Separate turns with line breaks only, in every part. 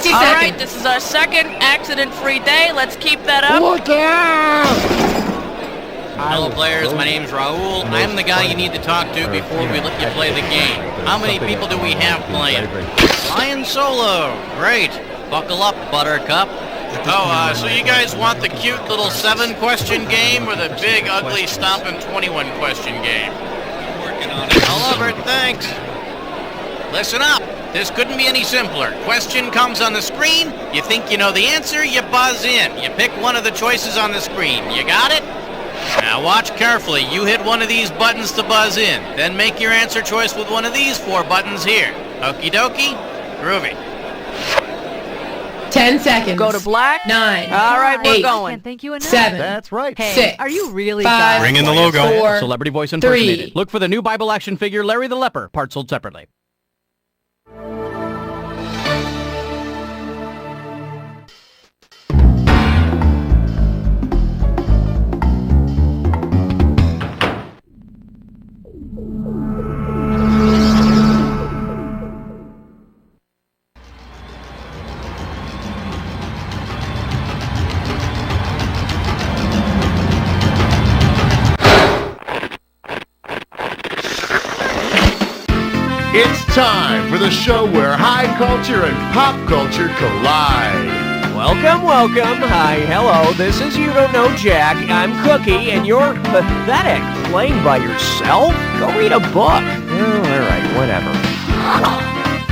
60 seconds.
All right, this is our second accident-free day. Let's keep that up.
Look out!
Hello players, my name's Raul. I'm the guy you need to talk to before we let you play the game. How many people do we have playing? Flying solo. Great. Buckle up, Buttercup. Oh, so you guys want the cute little 7-question game or the big, ugly, stomping 21-question game? Working on it. Oliver, thanks. Listen up. This couldn't be any simpler. Question comes on the screen. You think you know the answer, you buzz in. You pick one of the choices on the screen. You got it? Now watch carefully. You hit one of these buttons to buzz in. Then make your answer choice with one of these 4 buttons here. Okie dokie. Groovy.
10 seconds.
Go to black.
9.
All right, we're
8.
going.
Thank you enough.
7.
That's right.
Hey,
6.
are you really
5.
Bring in the logo.
4.
Celebrity voice
3.
impersonated. Look for the new Bible action figure, Larry the Leper. Parts sold separately.
It's time for the show where high culture and pop culture collide.
Welcome, welcome. Hi, hello. This is You Don't Know Jack. I'm Cookie, and you're pathetic. Playing by yourself? Go read a book. Oh, all right, whatever.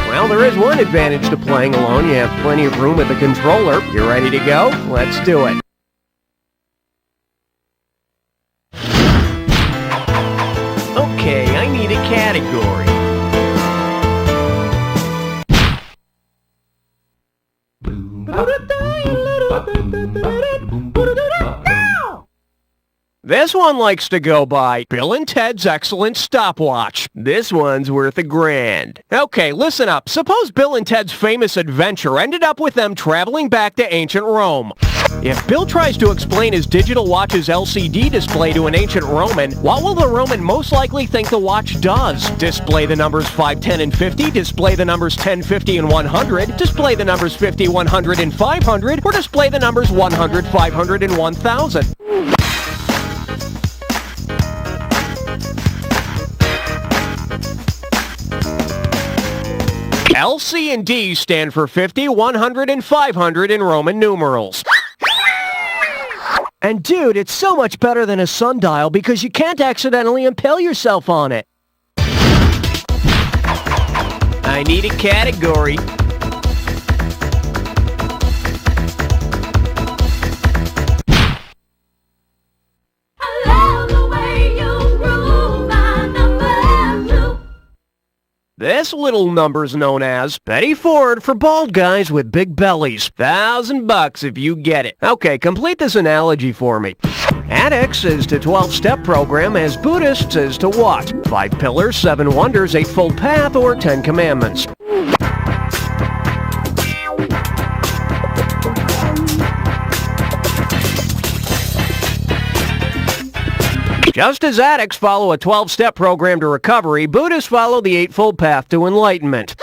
Well, there is one advantage to playing alone. You have plenty of room with the controller. You ready to go? Let's do it. Okay, I need a category. This one likes to go by Bill and Ted's Excellent Stopwatch. This one's worth $1,000. Okay, listen up. Suppose Bill and Ted's famous adventure ended up with them traveling back to ancient Rome. If Bill tries to explain his digital watch's LCD display to an ancient Roman, what will the Roman most likely think the watch does? Display the numbers 5, 10, and 50? Display the numbers 10, 50, and 100? Display the numbers 50, 100, and 500? Or display the numbers 100, 500, and 1000? L, C, and D stand for 50, 100, and 500 in Roman numerals. And dude, it's so much better than a sundial because you can't accidentally impale yourself on it. I need a category. This little number's known as Betty Ford for bald guys with big bellies. $1,000 if you get it. Okay, complete this analogy for me. Addicts is to 12-step program as Buddhists is to what? 5 pillars, 7 wonders, 8-fold path, or 10 commandments. Just as addicts follow a 12-step program to recovery, Buddhists follow the 8-fold path to enlightenment.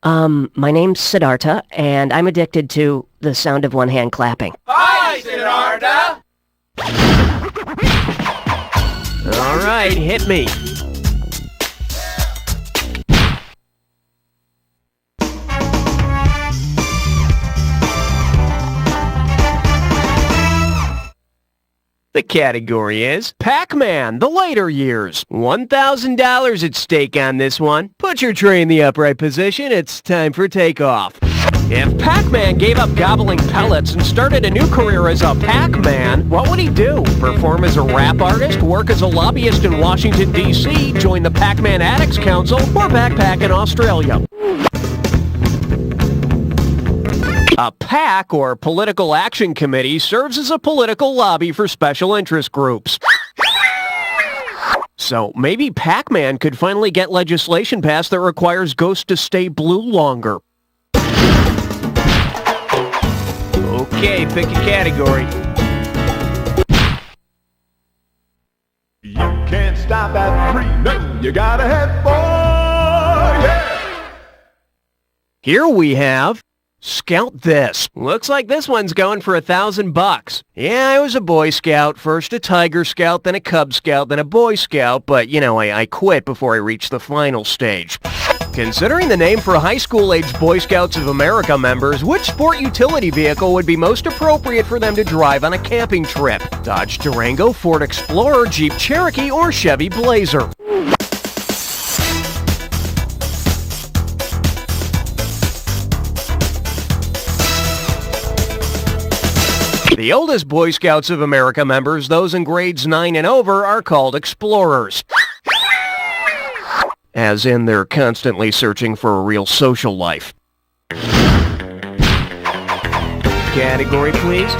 My name's Siddhartha, and I'm addicted to the sound of one hand clapping.
Hi, Siddhartha! All right, hit me. The category is PacMan, the later years. $1,000 at stake on this one. Put your tray in the upright position. It's time for takeoff. If PacMan gave up gobbling pellets and started a new career as a Pac-Man, what would he do? Perform as a rap artist, work as a lobbyist in Washington, D.C., join the Pac-Man Addicts Council, or backpack in Australia? A PAC, or Political Action Committee, serves as a political lobby for special interest groups. So maybe Pac-Man could finally get legislation passed that requires ghosts to stay blue longer. Okay, pick a category.
You can't stop at 3, no, you gotta have 4, yeah!
Here we have Scout This. Looks like this one's going for $1,000. Yeah, I was a Boy Scout. First a Tiger Scout, then a Cub Scout, then a Boy Scout, but, I quit before I reached the final stage. Considering the name for high school-aged Boy Scouts of America members, which sport utility vehicle would be most appropriate for them to drive on a camping trip? Dodge Durango, Ford Explorer, Jeep Cherokee, or Chevy Blazer? The oldest Boy Scouts of America members, those in grades 9 and over, are called explorers. As in, they're constantly searching for a real social life. Category, please.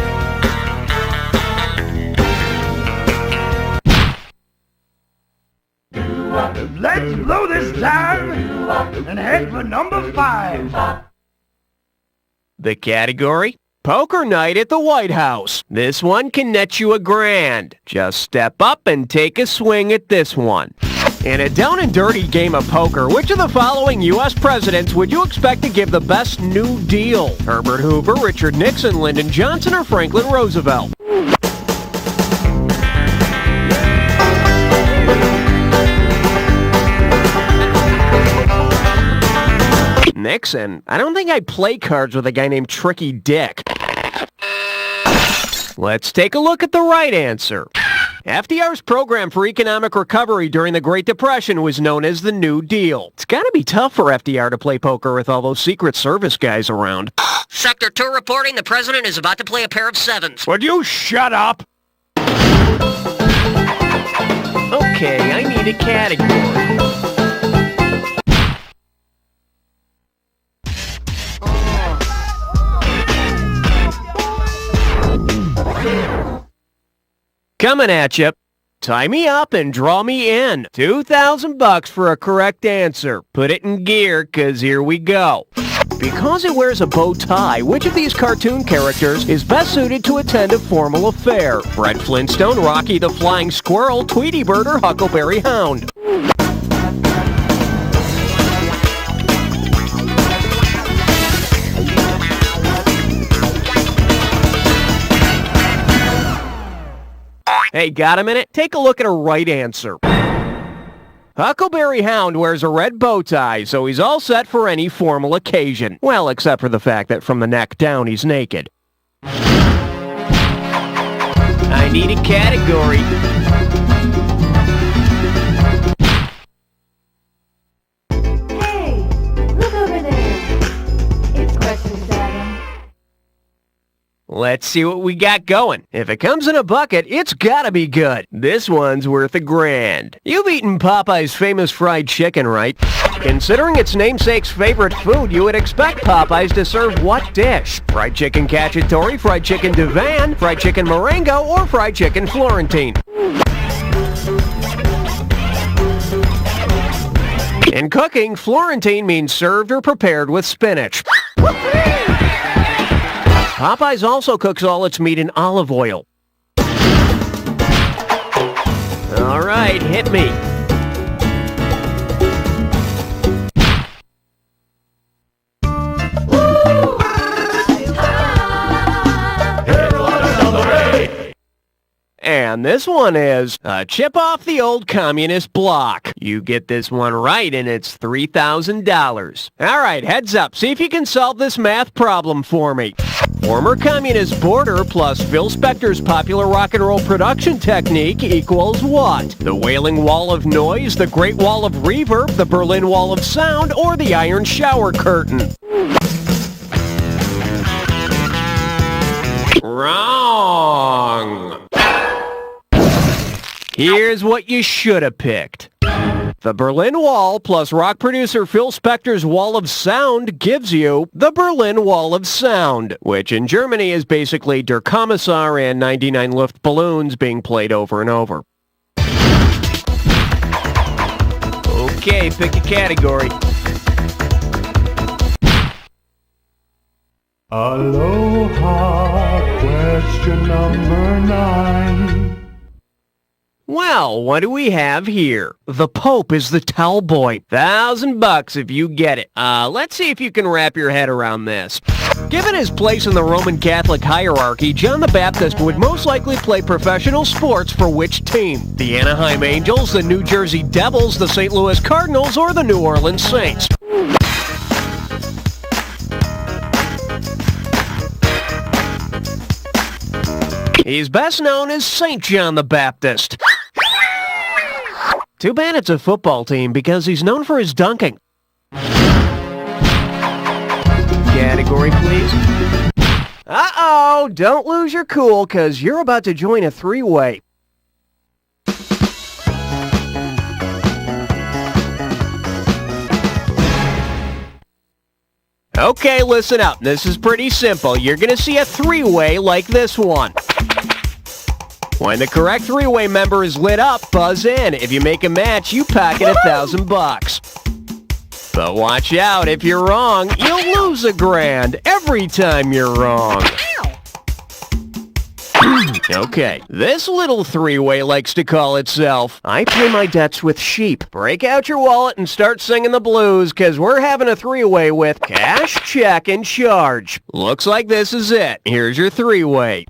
Let's blow this time and head for number 5.
The category? Poker night at the White House. This one can net you $1,000. Just step up and take a swing at this one. In a down and dirty game of poker, which of the following U.S. presidents would you expect to give the best New Deal? Herbert Hoover, Richard Nixon, Lyndon Johnson, or Franklin Roosevelt? Nixon? I don't think I'd play cards with a guy named Tricky Dick. Let's take a look at the right answer. FDR's program for economic recovery during the Great Depression was known as the New Deal. It's gotta be tough for FDR to play poker with all those Secret Service guys around.
Sector 2 reporting the president is about to play a pair of 7s.
Would you shut up? Okay, I need a category. Coming at you. Tie me up and draw me in. $2,000 for a correct answer. Put it in gear, 'cause here we go. Because it wears a bow tie, which of these cartoon characters is best suited to attend a formal affair? Fred Flintstone, Rocky the Flying Squirrel, Tweety Bird, or Huckleberry Hound? Hey, got a minute? Take a look at a right answer. Huckleberry Hound wears a red bow tie, so he's all set for any formal occasion. Well, except for the fact that from the neck down, he's naked. I need a category.
Hey, look over there. It's question 7.
Let's see what we got going. If it comes in a bucket, it's gotta be good. This one's worth $1,000. You've eaten Popeyes' famous fried chicken, right? Considering its namesake's favorite food, you would expect Popeyes to serve what dish? Fried chicken cacciatore, fried chicken divan, fried chicken Marengo, or fried chicken Florentine? In cooking, Florentine means served or prepared with spinach. Popeyes also cooks all its meat in olive oil. All right, hit me. And this one is a chip off the old communist block. You get this one right and it's $3,000. All right, heads up. See if you can solve this math problem for me. Former communist border plus Phil Spector's popular rock and roll production technique equals what? The Wailing Wall of Noise, the Great Wall of Reverb, the Berlin Wall of Sound, or the Iron Shower Curtain? Wrong. Here's what you should have picked. The Berlin Wall plus rock producer Phil Spector's Wall of Sound gives you the Berlin Wall of Sound, which in Germany is basically Der Kommissar and 99 Luftballons being played over and over. Okay, pick a category.
Aloha, question number 9.
Well, what do we have here? The Pope is the towel boy. $1,000 if you get it. Let's see if you can wrap your head around this. Given his place in the Roman Catholic hierarchy, John the Baptist would most likely play professional sports for which team? The Anaheim Angels, the New Jersey Devils, the St. Louis Cardinals, or the New Orleans Saints? He's best known as St. John the Baptist. Too bad it's a football team because he's known for his dunking. Category, please. Uh-oh, don't lose your cool because you're about to join a three-way. Okay, listen up. This is pretty simple. You're going to see a three-way like this one. When the correct three-way member is lit up, buzz in. If you make a match, you pocket $1,000. But watch out, if you're wrong, you'll lose $1,000 every time you're wrong. Okay, this little three-way likes to call itself, I pay my debts with sheep. Break out your wallet and start singing the blues, cause we're having a three-way with cash, check, and charge. Looks like this is it. Here's your three-way.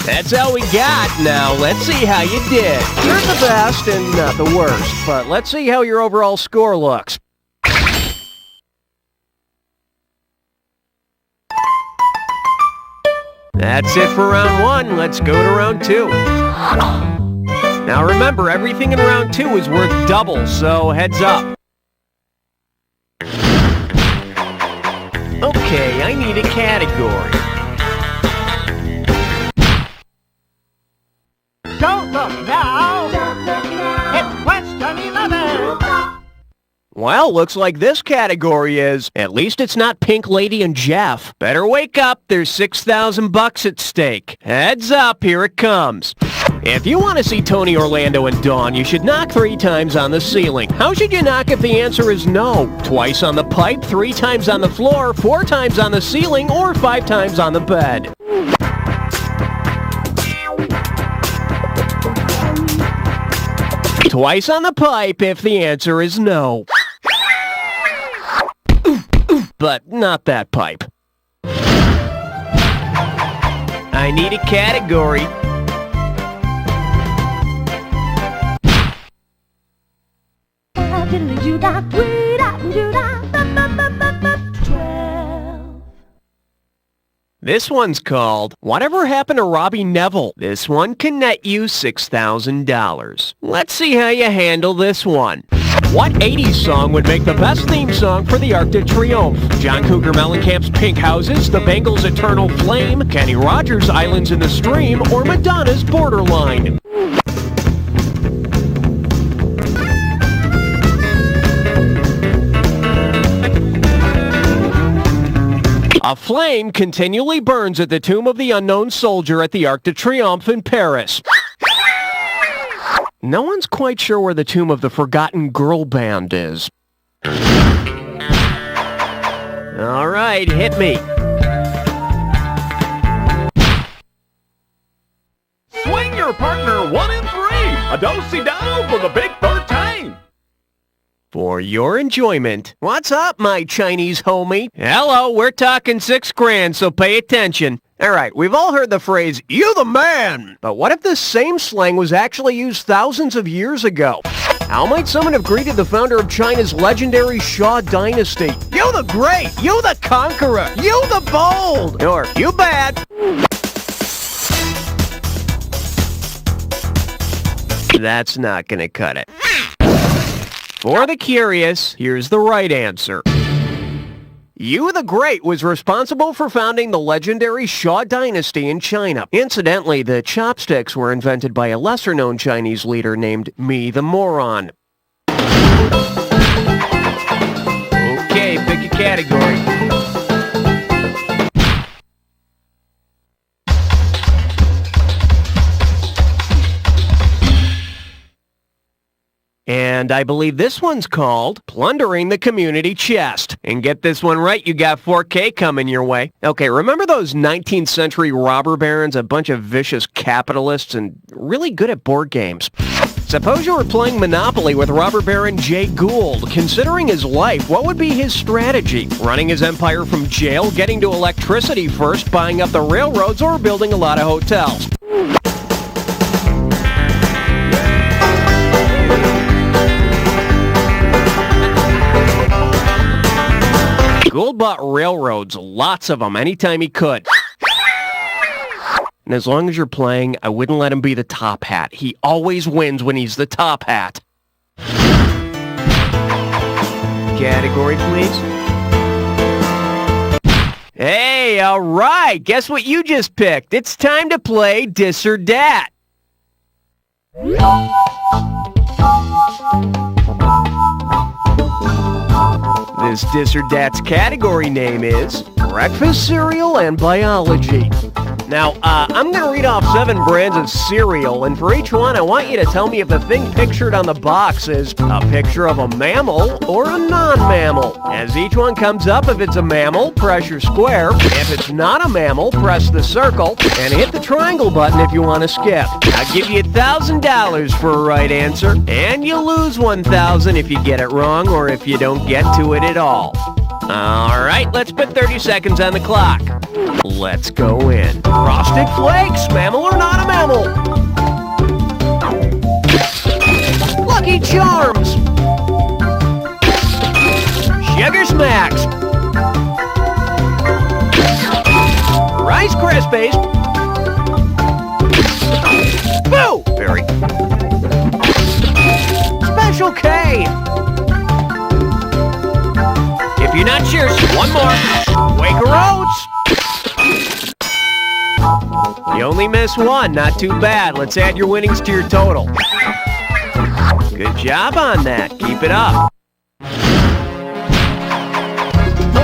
That's all we got. Now, let's see how you did. You're the best and not the worst, but let's see how your overall score looks. That's it for round one. Let's go to round two. Now remember, everything in round two is worth double, so heads up. Okay, I need a category.
Don't look now. It's question 11.
Well, looks like this category is, at least it's not Pink Lady and Jeff. Better wake up, there's $6,000 at stake. Heads up, here it comes. If you want to see Tony, Orlando, and Dawn, you should knock 3 times on the ceiling. How should you knock if the answer is no? Twice on the pipe, 3 times on the floor, 4 times on the ceiling, or 5 times on the bed? Twice on the pipe if the answer is no. But not that pipe. I need a category. This one's called, Whatever Happened to Robbie Neiville? This one can net you $6,000. Let's see how you handle this one. What 80s song would make the best theme song for the Arc de Triomphe? John Cougar Mellencamp's Pink Houses, the Bengals' Eternal Flame, Kenny Rogers' Islands in the Stream, or Madonna's Borderline? A flame continually burns at the tomb of the unknown soldier at the Arc de Triomphe in Paris. No one's quite sure where the tomb of the Forgotten Girl Band is. All right, hit me.
Swing your partner 1 and 3. A do-si-do for the big 13.
For your enjoyment, what's up, my Chinese homie? Hello, we're talking $6,000, so pay attention. All right, we've all heard the phrase, "You the man!" But what if this same slang was actually used thousands of years ago? How might someone have greeted the founder of China's legendary Shah dynasty? You the great! You the conqueror! You the bold! Or, you bad! That's not gonna cut it. For the curious, here's the right answer. Yu the Great was responsible for founding the legendary Shao dynasty in China. Incidentally, the chopsticks were invented by a lesser-known Chinese leader named Me the Moron. Okay, pick a category. And I believe this one's called Plundering the Community Chest. And get this one right, you got 4K coming your way. Okay, remember those 19th century robber barons, a bunch of vicious capitalists and really good at board games? Suppose you were playing Monopoly with robber baron Jay Gould. Considering his life, what would be his strategy? Running his empire from jail, getting to electricity first, buying up the railroads, or building a lot of hotels? Gould bought railroads, lots of them, anytime he could. And as long as you're playing, I wouldn't let him be the top hat. He always wins when he's the top hat. Category, please. Hey, all right. Guess what you just picked? It's time to play Dis or Dat. This Dis or Dat's category name is Breakfast Cereal and Biology. Now, I'm going to read off 7 brands of cereal, and for each one, I want you to tell me if the thing pictured on the box is a picture of a mammal or a non-mammal. As each one comes up, if it's a mammal, press your square. If it's not a mammal, press the circle, and hit the triangle button if you want to skip. I'll give you $1,000 for a right answer, and you lose $1,000 if you get it wrong or if you don't get to it at all. All right, let's put 30 seconds on the clock. Let's go in. Frosted Flakes, mammal or not a mammal? Lucky Charms. Sugar Smacks. Rice Krispies. Boo! Very. Special K. If you're not sure, one more. Quaker Oats. You only missed one, not too bad. Let's add your winnings to your total. Good job on that. Keep it up.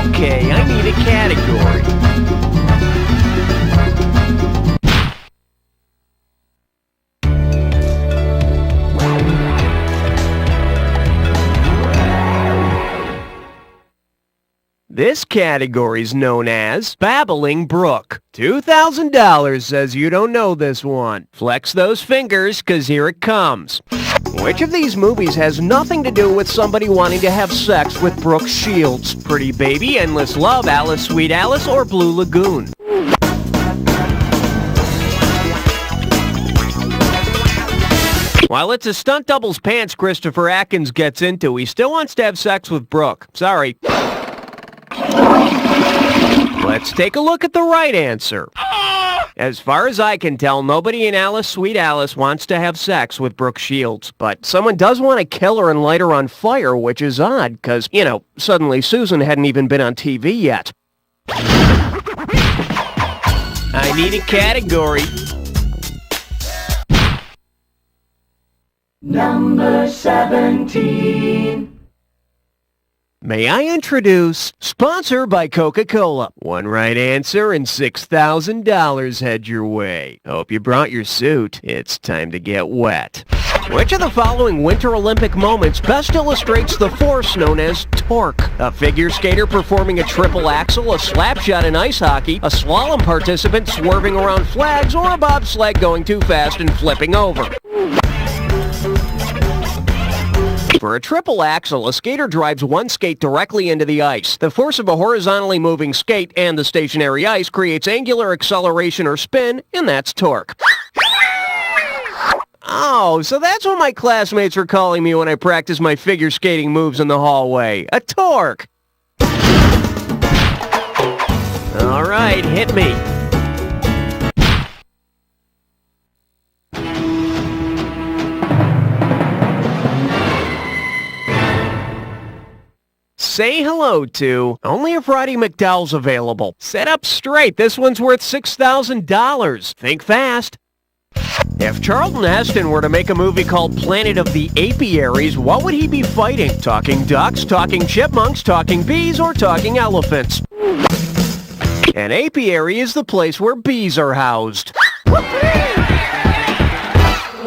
Okay, I need a category. This category is known as Babbling Brook. $2,000 says you don't know this one. Flex those fingers, 'cause here it comes. Which of these movies has nothing to do with somebody wanting to have sex with Brooke Shields? Pretty Baby, Endless Love, Alice, Sweet Alice, or Blue Lagoon? While it's a stunt double's pants Christopher Atkins gets into, he still wants to have sex with Brooke. Sorry. Let's take a look at the right answer. As far as I can tell, nobody in Alice, Sweet Alice wants to have sex with Brooke Shields. But someone does want to kill her and light her on fire, which is odd, because, you know, suddenly Susan hadn't even been on TV yet. I need a category.
Number 17.
May I introduce Sponsor by Coca-Cola. One right answer and $6,000 head your way. Hope you brought your suit. It's time to get wet. Which of the following Winter Olympic moments best illustrates the force known as torque? A figure skater performing a triple axel, a slap shot in ice hockey, a slalom participant swerving around flags, or a bobsled going too fast and flipping over? For a triple axel, a skater drives one skate directly into the ice. The force of a horizontally moving skate and the stationary ice creates angular acceleration or spin, and that's torque. Oh, so that's what my classmates were calling me when I practiced my figure skating moves in the hallway. A torque. All right, hit me. say hello to. Only if Roddy McDowell's available. Sit up straight. This one's worth $6,000. Think fast. If Charlton Heston were to make a movie called Planet of the Apiaries, what would he be fighting? Talking ducks, talking chipmunks, talking bees, or talking elephants? An apiary is the place where bees are housed.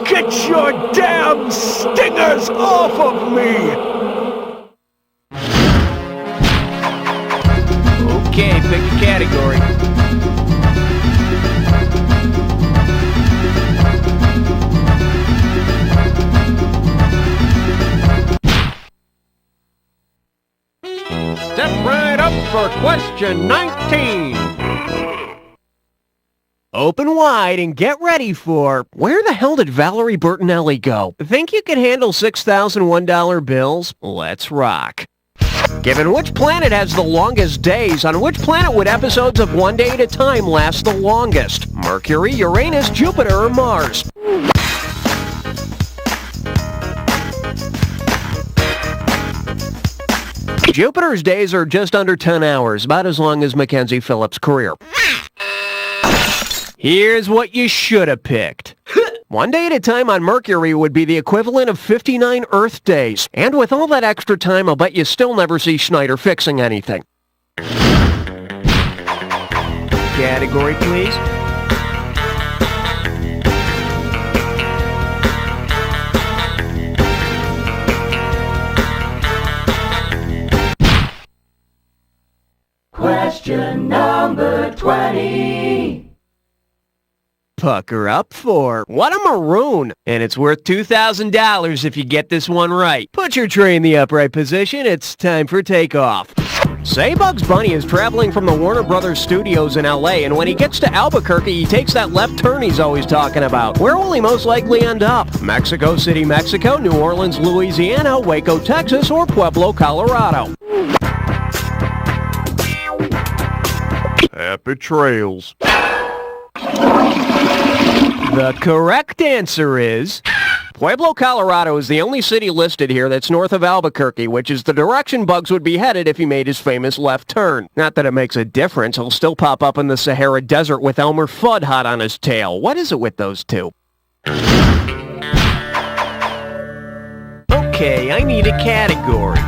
Get your damn stingers off of me! Okay, pick a category. Step right up for question 19. Open wide and get ready for... Where the hell did Valerie Bertinelli go? Think you can handle $6,001 bills? Let's rock. Given which planet has the longest days, on which planet would episodes of One Day at a Time last the longest? Mercury, Uranus, Jupiter, or Mars? Jupiter's days are just under 10 hours, about as long as Mackenzie Phillips' career. Here's what you should have picked. One day at a time on Mercury would be the equivalent of 59 Earth days. And with all that extra time, I'll bet you still never see Schneider fixing anything. Category, please.
Question number 20.
Pucker up for what a maroon, and it's worth $2,000 if you get this one right. Put your tray in the upright position. It's time for takeoff. Say Bugs Bunny is traveling from the Warner Brothers studios in LA, and when he gets to Albuquerque, he takes that left turn he's always talking about. Where will he most likely end up? Mexico City, Mexico, New Orleans, Louisiana, Waco, Texas, or Pueblo, Colorado?
Happy trails.
The correct answer is... Pueblo, Colorado is the only city listed here that's north of Albuquerque, which is the direction Bugs would be headed if he made his famous left turn. Not that it makes a difference, he'll still pop up in the Sahara Desert with Elmer Fudd hot on his tail. What is it with those two? Okay, I need a category.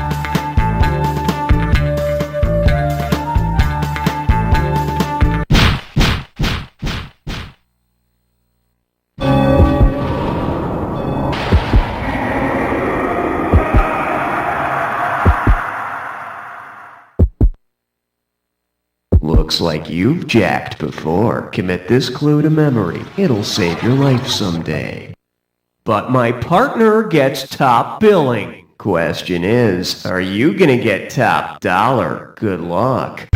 Looks like you've jacked before. Commit this clue to memory. It'll save your life someday. But my partner gets top billing. Question is, are you gonna get top dollar? Good luck.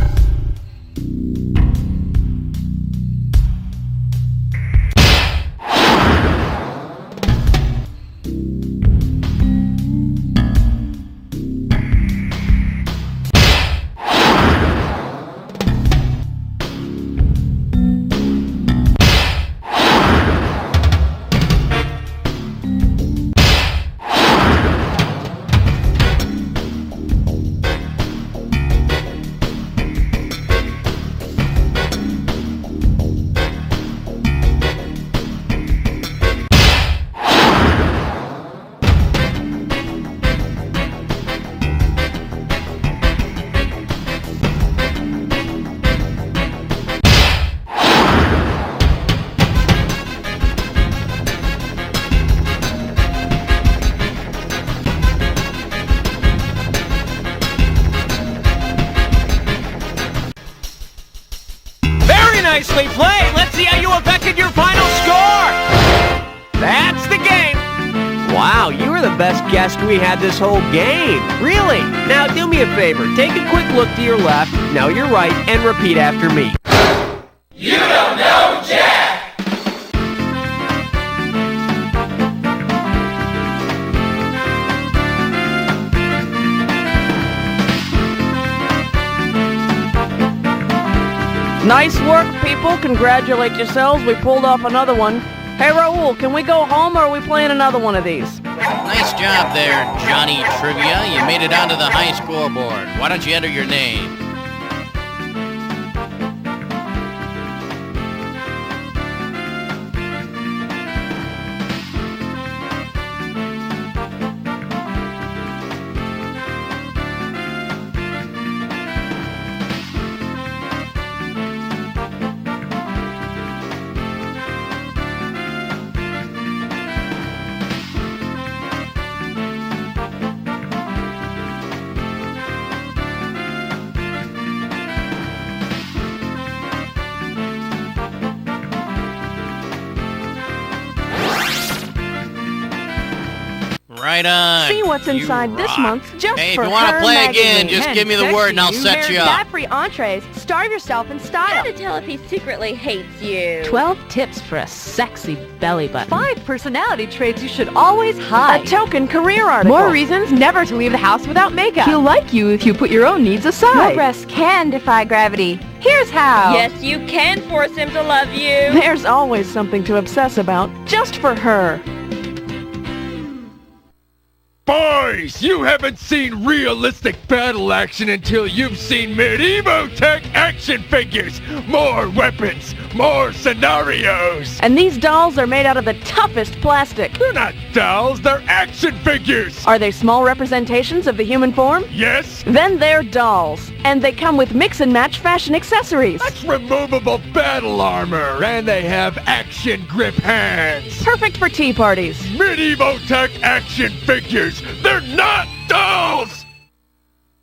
Nicely played! Let's see how you affected your final score! That's the game! Wow, you were the best guest we had this whole game. Really? Now do me a favor. Take a quick look to your left, now your right, and repeat after me.
You don't know Jack!
Nice work, people. Congratulate yourselves. We pulled off another one. Hey, Raul, can we go home or are we playing another one of these?
Nice job there, Johnny Trivia. You made it onto the high scoreboard. Why don't you enter your name? Right on.
See what's inside this month just
hey,
for
if you want to
Her
play
magazine.
again, just give me the word and I'll set you up.
Fat-free entrees. Starve yourself in style.
How to tell if he secretly hates you.
12 tips for a sexy belly button.
5 personality traits you should always hide.
A
token career article. More reasons never to leave the house without makeup. He'll like you if you put your own needs aside. Your breasts can defy gravity. Here's how.
Yes, you can force him to love you.
There's always something to obsess about, just for her.
Boys, you haven't seen realistic battle action until you've seen medieval tech action figures. More weapons, more scenarios.
And these dolls are made out of the toughest plastic.
They're not dolls, they're action figures.
Are they small representations of the human form?
Yes.
Then they're dolls. And they come with mix and match fashion accessories.
That's removable battle armor, and they have action grip hands.
Perfect for tea parties.
Medieval tech action figures. They're not dolls!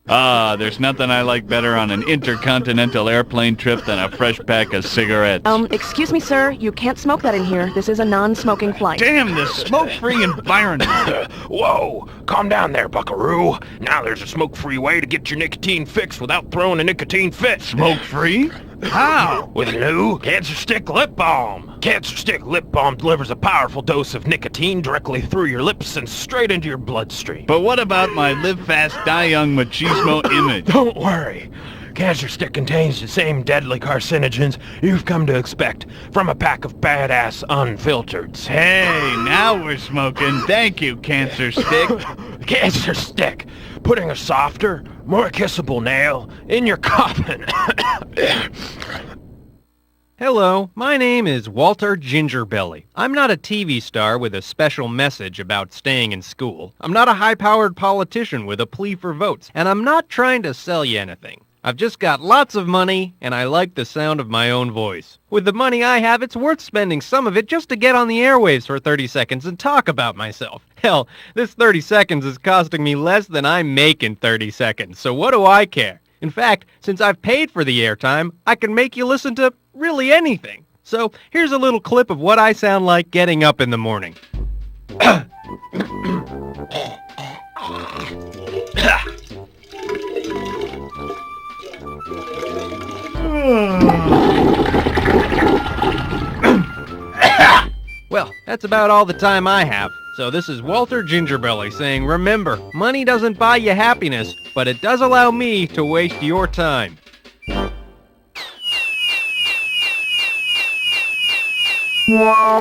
There's nothing I like better on an intercontinental airplane trip than a fresh pack of cigarettes.
Excuse me, sir. You can't smoke that in here. This is a non-smoking flight.
Damn this smoke-free environment.
Whoa, calm down there, buckaroo. Now there's a smoke-free way to get your nicotine fix without throwing a nicotine fit.
Smoke-free? How?
With new Cancer Stick Lip Balm. Cancer Stick Lip Balm delivers a powerful dose of nicotine directly through your lips and straight into your bloodstream.
But what about my live fast, die young machismo image?
Don't worry. Cancer Stick contains the same deadly carcinogens you've come to expect from a pack of badass unfiltereds.
Hey, now we're smoking. Thank you, Cancer Stick.
Cancer Stick, putting a softer, more kissable nail in your coffin.
Hello, my name is Walter Gingerbelly. I'm not a TV star with a special message about staying in school. I'm not a high-powered politician with a plea for votes. And I'm not trying to sell you anything. I've just got lots of money, and I like the sound of my own voice. With the money I have, it's worth spending some of it just to get on the airwaves for 30 seconds and talk about myself. Hell, this 30 seconds is costing me less than I make in 30 seconds, so what do I care? In fact, since I've paid for the airtime, I can make you listen to really anything. So here's a little clip of what I sound like getting up in the morning. Well, that's about all the time I have. So this is Walter Gingerbelly saying, remember, money doesn't buy you happiness, but it does allow me to waste your time.
Yeah.